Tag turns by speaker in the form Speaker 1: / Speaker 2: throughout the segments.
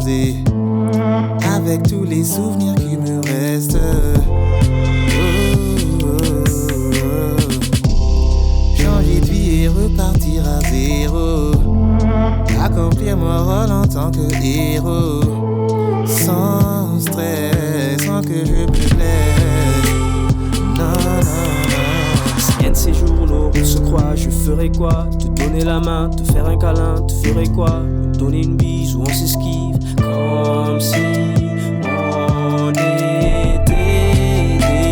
Speaker 1: reposer avec tous les souvenirs qui me restent. Changer de vie et repartir à zéro. Accomplir mon rôle en tant que héros. Sans stress, sans que je me plaise. Non, non, non.
Speaker 2: Si un de ces jours nos routes se croisent, je ferai quoi? Te donner la main, te faire un câlin, te ferai quoi? Me donner une bise ou on s'esquive, comme si on était des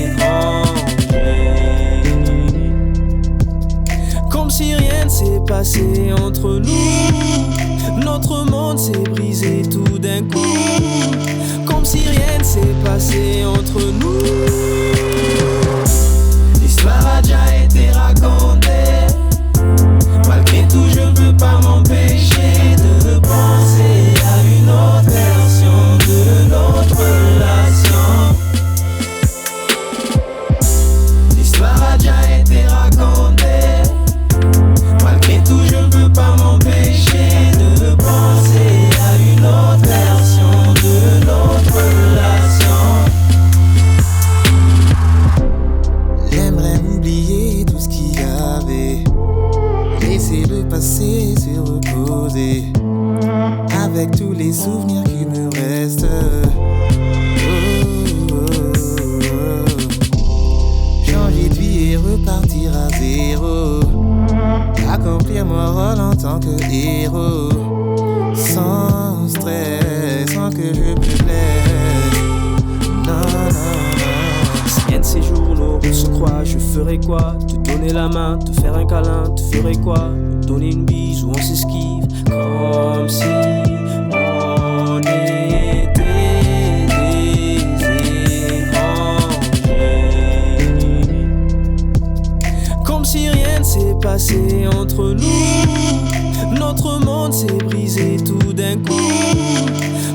Speaker 2: étrangers. Comme si rien ne s'est passé entre nous. Notre monde s'est brisé tout d'un coup. Comme si rien ne s'est passé entre nous. L'histoire a déjà été racontée. Malgré tout, je ne peux pas m'empêcher de penser à une autre version de notre relation. L'histoire a déjà été racontée. Malgré tout, je ne peux pas m'empêcher de penser à une autre version de notre relation.
Speaker 1: J'aimerais oublier tout ce qu'il y avait. Laisser le passé se reposer avec tous les souvenirs qui me restent. Changer de vie et repartir à zéro. Accomplir mon rôle en tant que héros. Sans stress, sans que je me plaise. Non, non, non.
Speaker 2: Si un de ces jours nos routes se croisent, je ferai quoi? Te donner la main, te faire un câlin, te ferai quoi? Me donner une bise ou on s'esquive, comme si on était des étrangers. Comme si rien ne s'est passé entre nous. Notre monde s'est brisé tout d'un coup.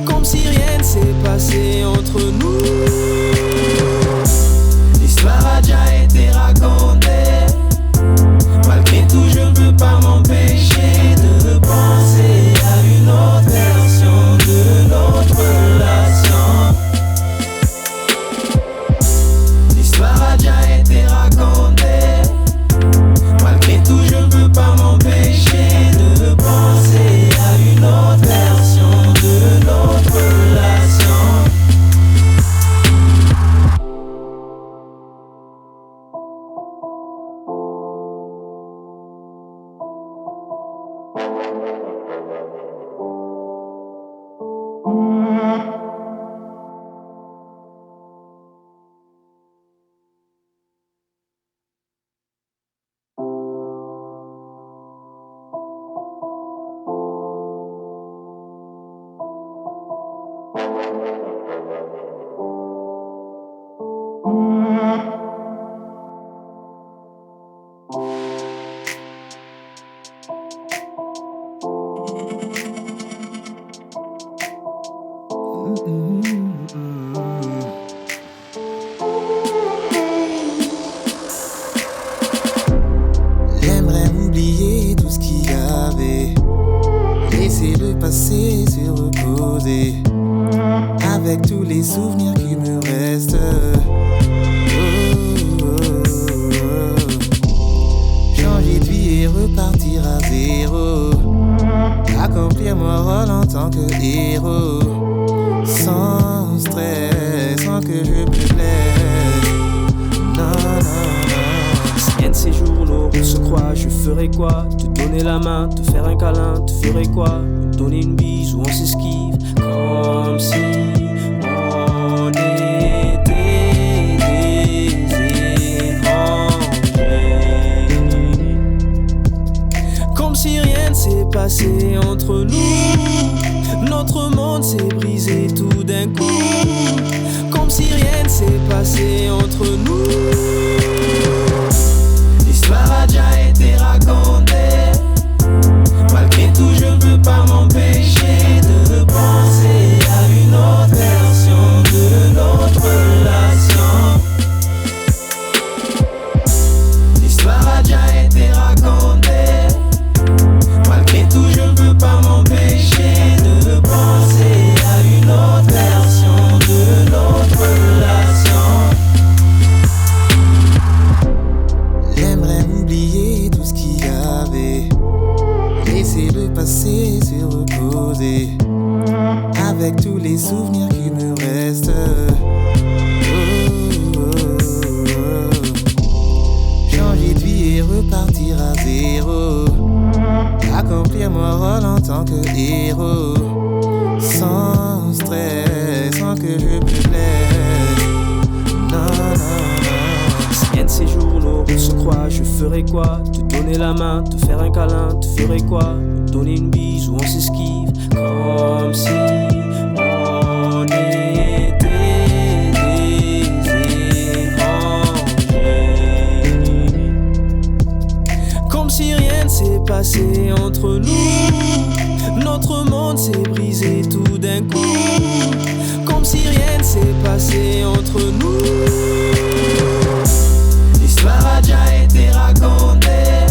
Speaker 2: Comme si rien ne s'est passé entre nous. L'histoire a déjà été racontée. Malgré tout, je ne peux pas m'empêcher de penser à une autre version de notre relation. L'histoire a déjà été racontée. Malgré tout, je ne peux pas m'empêcher de penser à une autre version de notre relation.
Speaker 1: J'aimerais oublier tout ce qu'il y avait. Laisser le passé se reposer avec tous les souvenirs qui me restent. Changer de vie et repartir à zéro. Accomplir mon rôle en tant que héros. Sans stress, sans que je me plaise. Non, non, non.
Speaker 2: Si un de ces jours nos routes se croisent, je ferai quoi? Te donner la main, te faire un câlin, te ferai quoi? Me donner une bise ou on s'esquive, comme si on était des étrangers. Comme si rien ne s'est passé entre nous. Notre monde s'est brisé tout d'un coup. Comme si rien ne s'est passé entre nous. L'histoire a déjà été racontée. Malgré tout, je ne peux pas m'empêcher de penser à une autre version de notre relation. L'histoire a déjà été racontée. Malgré tout, je ne peux pas m'empêcher de
Speaker 1: repartir à zéro. Accomplir mon rôle en tant que héros. Sans stress, sans que je me plaise. Non, non, non.
Speaker 2: Si un de ces jours nos routes se croisent, je ferai quoi? Te donner la main, te faire un câlin, te ferai quoi? Me donner une bise ou on s'esquive, comme si on était des étrangers. Comme si rien ne s'est passé entre nous. Notre monde s'est brisé tout d'un coup. Comme si rien ne s'est passé entre nous. L'histoire a déjà été racontée.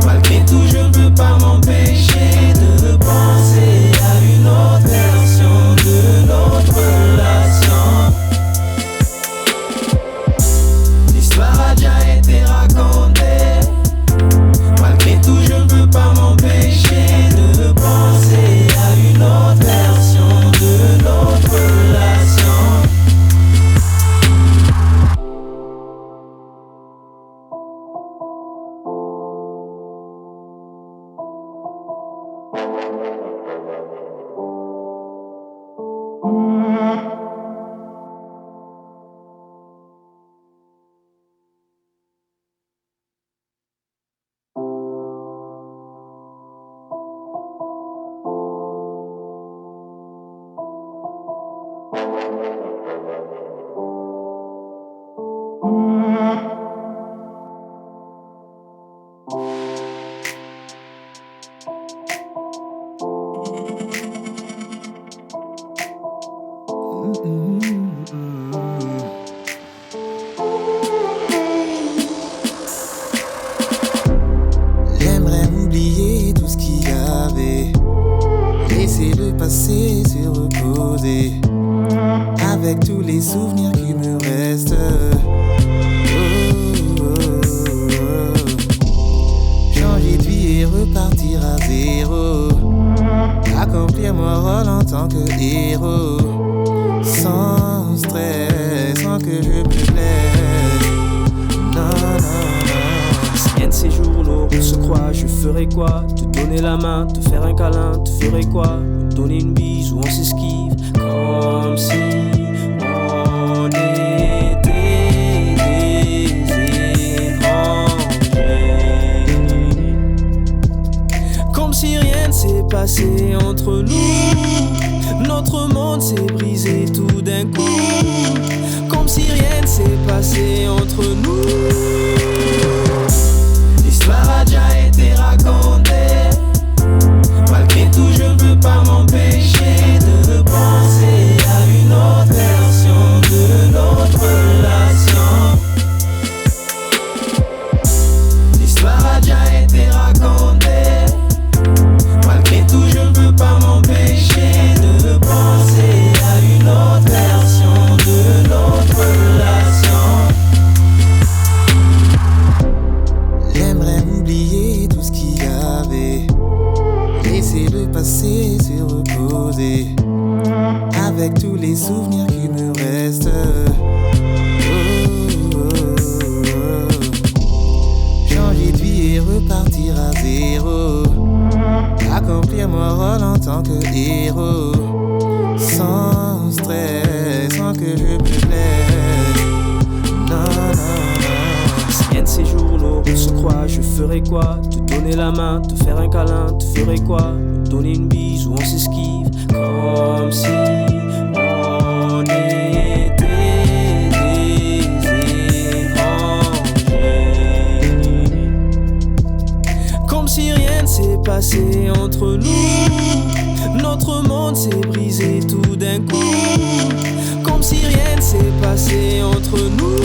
Speaker 2: Malgré tout, je ne peux pas m'empêcher de penser à une autre version de notre relation. L'histoire a déjà été racontée. Malgré tout, je ne peux pas m'empêcher de penser à une autre version de notre relation.
Speaker 1: J'aimerais oublier tout ce qu'il y avait. Laisser le passé se reposer. Avec tous les souvenirs qui me restent. Changer de vie et repartir à zéro. Accomplir mon rôle en tant que héros. Sans stress, sans que je me plaise. Non, non, non.
Speaker 2: Si un de ces jours nos routes se croisent, je ferai quoi? Te donner la main, te faire un câlin, te ferai quoi? Me donner une bise ou on s'esquive, comme si on était des étrangers. Comme si rien ne s'est passé entre nous. Notre monde s'est brisé tout d'un coup. Comme si rien ne s'est passé entre nous. L'histoire a déjà été racontée. Malgré tout, je ne peux pas m'empêcher de penser à une autre version de notre relation. L'histoire a déjà été racontée. Malgré tout, je ne peux pas m'empêcher de penser à une autre version de notre relation.
Speaker 1: J'aimerais oublier tout ce qu'il y avait. Laisser le passé se reposer. Avec tous les souvenirs qui me restent. Changer de vie et repartir à zéro. Accomplir mon rôle en tant que héros. Sans stress, sans que je me plaise. Non, non, non.
Speaker 2: Si un de ces jours nos routes se croisent, je ferai quoi? Te donner la main, te faire un câlin, te ferai quoi? Me donner une bise ou on s'esquive, comme si on était des étrangers. Comme si rien ne s'est passé entre nous. Notre monde s'est brisé tout d'un coup. Comme si rien ne s'est passé entre nous.